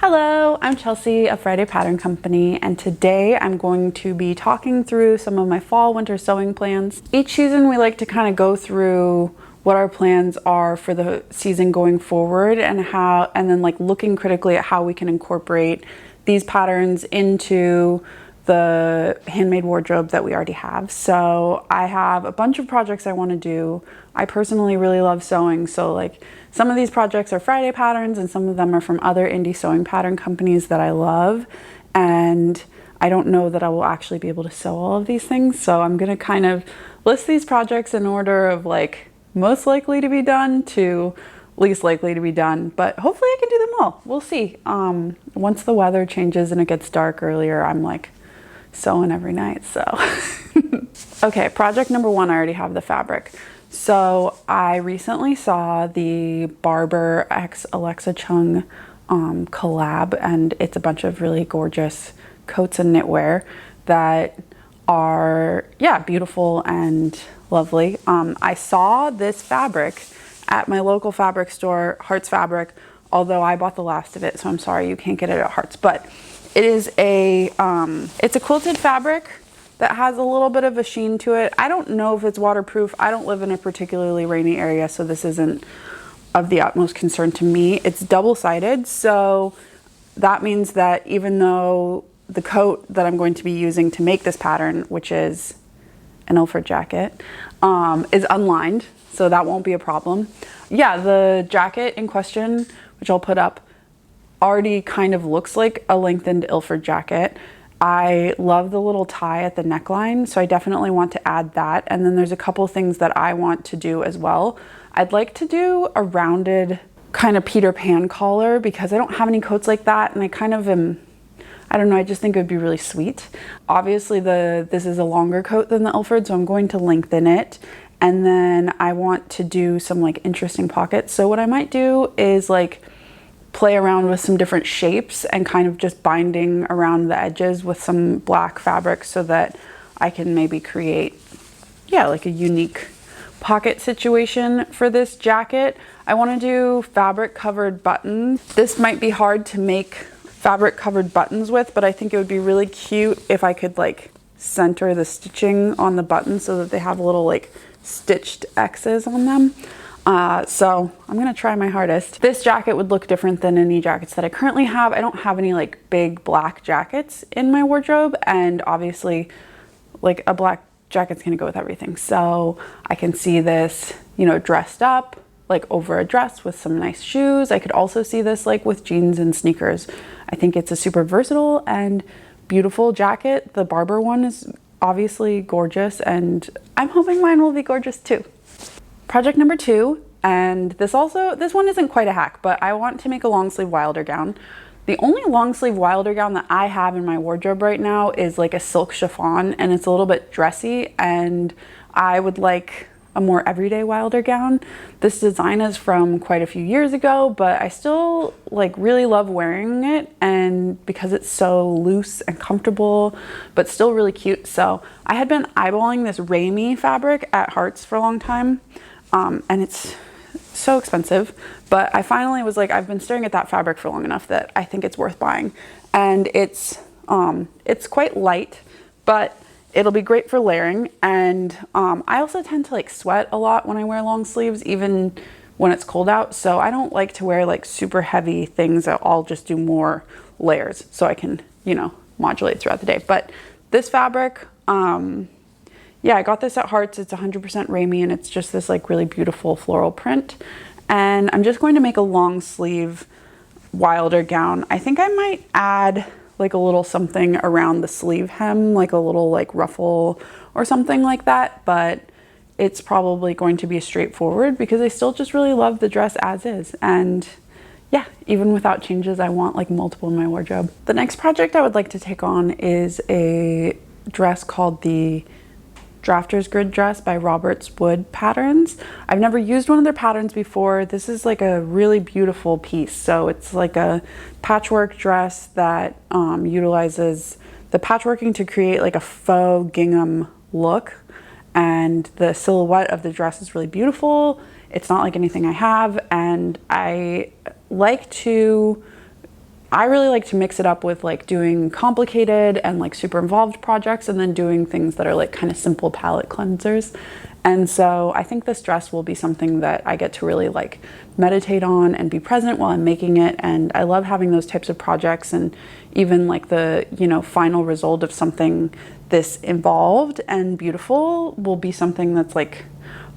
Hello, I'm Chelsea of Friday Pattern Company, and today I'm going to be talking through some of my fall winter sewing plans. Each season we like to kind of go through what our plans are for the season going forward and then like looking critically at how we can incorporate these patterns into the handmade wardrobe that we already have. So I have a bunch of projects I want to do. I personally really love sewing, so like some of these projects are Friday patterns and some of them are from other indie sewing pattern companies that I love, and I don't know that I will actually be able to sew all of these things, so I'm gonna kind of list these projects in order of like most likely to be done to least likely to be done, but hopefully I can do them all. We'll see. Once the weather changes and it gets dark earlier, I'm like sewing every night, so. Okay, project number one, I already have the fabric. So I recently saw the Barber x Alexa Chung collab, and it's a bunch of really gorgeous coats and knitwear that are, yeah, beautiful and lovely. I saw this fabric at my local fabric store, Hearts Fabric, although I bought the last of it, so I'm sorry you can't get it at Hearts, but it is it's a quilted fabric that has a little bit of a sheen to it. I don't know if it's waterproof. I don't live in a particularly rainy area, so this isn't of the utmost concern to me. It's double-sided, so that means that even though the coat that I'm going to be using to make this pattern, which is an Ilford jacket, is unlined, so that won't be a problem. Yeah, the jacket in question, which I'll put up, already kind of looks like a lengthened Ilford jacket. I love the little tie at the neckline, so I definitely want to add that. And then there's a couple things that I want to do as well. I'd like to do a rounded kind of Peter Pan collar because I don't have any coats like that, and I kind of am, I don't know, I just think it would be really sweet. Obviously this is a longer coat than the Ilford, so I'm going to lengthen it. And then I want to do some like interesting pockets. So what I might do is like play around with some different shapes and kind of just binding around the edges with some black fabric so that I can maybe create, yeah, like a unique pocket situation for this jacket. I want to do fabric covered buttons. This might be hard to make fabric covered buttons with, but I think it would be really cute if I could like center the stitching on the buttons so that they have little like stitched X's on them. So I'm gonna try my hardest. This jacket would look different than any jackets that I currently have. I don't have any like big black jackets in my wardrobe, and obviously like a black jacket's gonna go with everything. So I can see this, you know, dressed up like over a dress with some nice shoes. I could also see this like with jeans and sneakers. I think it's a super versatile and beautiful jacket. The Barber one is obviously gorgeous, and I'm hoping mine will be gorgeous too. Project number two, and this one isn't quite a hack, but I want to make a long sleeve Wilder gown. The only long sleeve Wilder gown that I have in my wardrobe right now is like a silk chiffon, and it's a little bit dressy, and I would like a more everyday Wilder gown. This design is from quite a few years ago, but I still like really love wearing it, and because it's so loose and comfortable but still really cute. So I had been eyeballing this Ramie fabric at Hearts for a long time, and it's so expensive, but I finally was like, I've been staring at that fabric for long enough that I think it's worth buying. And it's quite light, but it'll be great for layering. And I also tend to like sweat a lot when I wear long sleeves, even when it's cold out. So I don't like to wear like super heavy things. I'll just do more layers so I can, you know, modulate throughout the day. But this fabric, yeah, I got this at Hearts. It's 100% Ramie, and it's just this like really beautiful floral print. And I'm just going to make a long sleeve Wilder gown. I think I might add like a little something around the sleeve hem, like a little like ruffle or something like that, but it's probably going to be straightforward because I still just really love the dress as is. And yeah, even without changes, I want like multiple in my wardrobe. The next project I would like to take on is a dress called the Drafter's Grid dress by Roberts Wood Patterns. I've never used one of their patterns before. This is like a really beautiful piece. So it's like a patchwork dress that utilizes the patchworking to create like a faux gingham look. And the silhouette of the dress is really beautiful. It's not like anything I have, and I like to I really like to mix it up with like doing complicated and like super involved projects, and then doing things that are like kind of simple palette cleansers. And so I think this dress will be something that I get to really like meditate on and be present while I'm making it. And I love having those types of projects, and even like the, you know, final result of something this involved and beautiful will be something that's like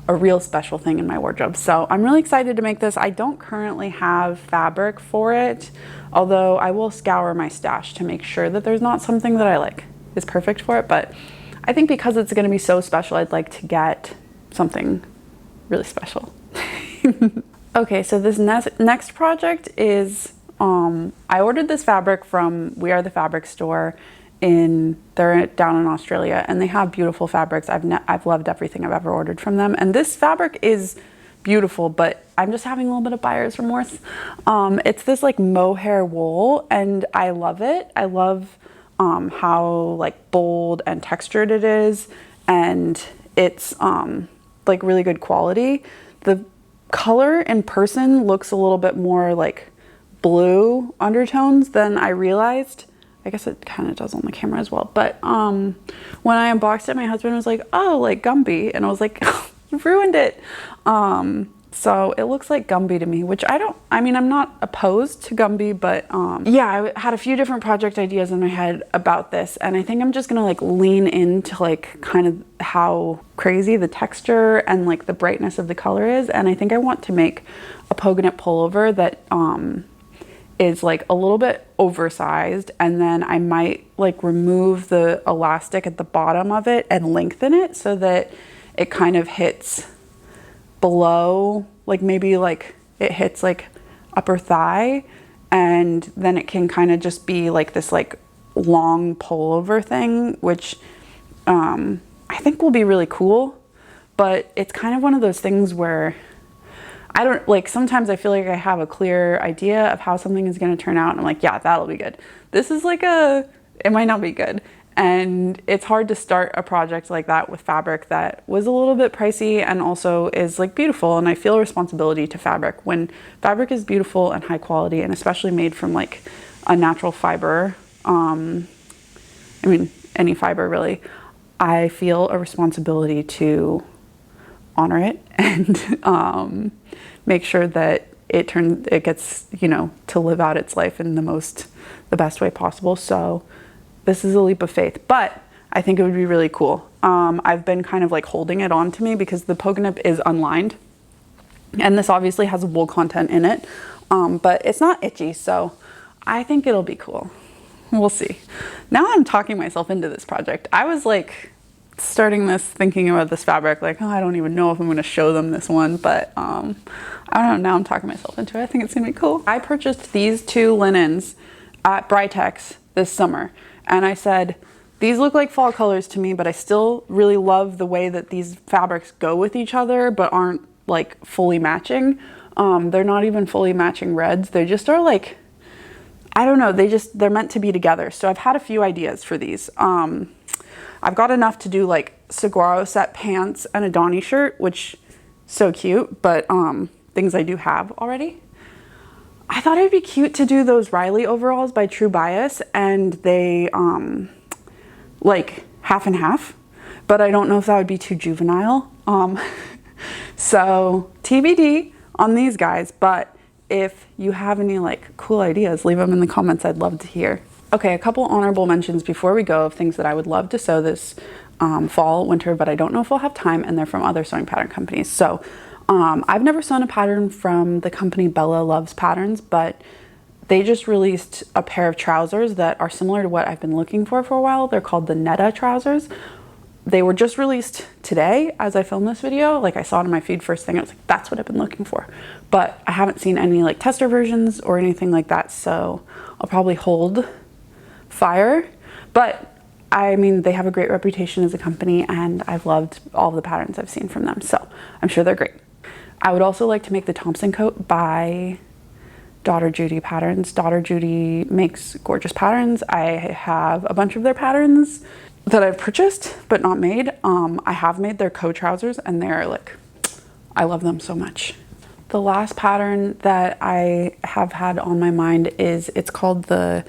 a real special thing in my wardrobe. So I'm really excited to make this. I don't currently have fabric for it, although I will scour my stash to make sure that there's not something that I like is perfect for it. But I think because it's going to be so special, I'd like to get something really special. Okay, so this next project is, I ordered this fabric from We Are the Fabric store. They're down in Australia, and they have beautiful fabrics. I've loved everything I've ever ordered from them, and this fabric is beautiful, but I'm just having a little bit of buyer's remorse. It's this like mohair wool, and I love it. I love how like bold and textured it is, and it's like really good quality. The color in person looks a little bit more like blue undertones than I realized. I guess it kind of does on the camera as well. But when I unboxed it, my husband was like, oh, like Gumby. And I was like, you ruined it. So it looks like Gumby to me, which I mean, I'm not opposed to Gumby, but yeah, I had a few different project ideas in my head about this. And I think I'm just gonna like lean into like kind of how crazy the texture and like the brightness of the color is. And I think I want to make a polka knit pullover that is like a little bit oversized, and then I might like remove the elastic at the bottom of it and lengthen it so that it kind of hits below, like maybe like it hits like upper thigh, and then it can kind of just be like this like long pullover thing, which I think will be really cool. But it's kind of one of those things where I don't like, sometimes I feel like I have a clear idea of how something is going to turn out, and I'm like, yeah, that'll be good. This is like it might not be good. And it's hard to start a project like that with fabric that was a little bit pricey and also is like beautiful. And I feel a responsibility to fabric when fabric is beautiful and high quality, and especially made from like a natural fiber. I mean, any fiber really. I feel a responsibility to honor it and make sure that it gets, you know, to live out its life in the best way possible. So this is a leap of faith, but I think it would be really cool. I've been kind of like holding it on to me because the polka knit is unlined, and this obviously has wool content in it, but it's not itchy, so I think it'll be cool. We'll see. Now I'm talking myself into this project. I was like starting this thinking about this fabric like, oh, I don't even know if I'm going to show them this one, but I don't know, now I'm talking myself into it. I think it's gonna be cool. I purchased these two linens at Britex this summer, and I said, these look like fall colors to me, but I still really love the way that these fabrics go with each other but aren't like fully matching. They're not even fully matching reds. They just are like, I don't know, they're meant to be together. So I've had a few ideas for these. I've got enough to do like saguaro set pants and a Donny shirt, which so cute, but things I do have already. I thought it'd be cute to do those Riley overalls by True Bias, and they like half and half, but I don't know if that would be too juvenile. So TBD on these guys, but if you have any like cool ideas, leave them in the comments. I'd love to hear. Okay, a couple honorable mentions before we go of things that I would love to sew this fall, winter, but I don't know if we'll have time, and they're from other sewing pattern companies. So I've never sewn a pattern from the company Bella Loves Patterns, but they just released a pair of trousers that are similar to what I've been looking for a while. They're called the Netta trousers. They were just released today as I filmed this video. Like, I saw it in my feed first thing. I was like, that's what I've been looking for. But I haven't seen any like tester versions or anything like that, so I'll probably hold fire. But I mean, they have a great reputation as a company, and I've loved all the patterns I've seen from them, so I'm sure they're great. I would also like to make the Thompson coat by Daughter Judy Patterns. Daughter Judy makes gorgeous patterns. I have a bunch of their patterns that I've purchased but not made. I have made their coat trousers, and they're like, I love them so much. The last pattern that I have had on my mind is it's called the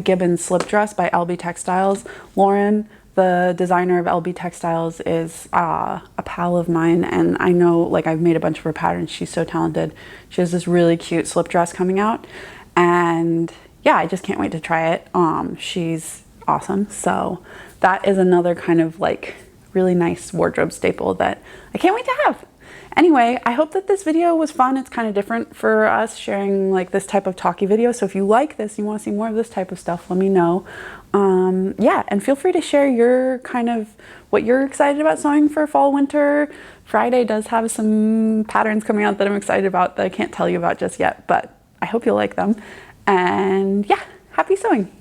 Gibbons Slip Dress by LB Textiles. Lauren, the designer of LB Textiles, is a pal of mine, and I know, like, I've made a bunch of her patterns. She's so talented. She has this really cute slip dress coming out, and yeah, I just can't wait to try it. She's awesome. So that is another kind of like really nice wardrobe staple that I can't wait to have. Anyway, I hope that this video was fun. It's kind of different for us sharing like this type of talky video. So if you like this, you want to see more of this type of stuff, let me know. Yeah, and feel free to share your kind of what you're excited about sewing for fall, winter. Friday does have some patterns coming out that I'm excited about that I can't tell you about just yet, but I hope you'll like them. And yeah, happy sewing.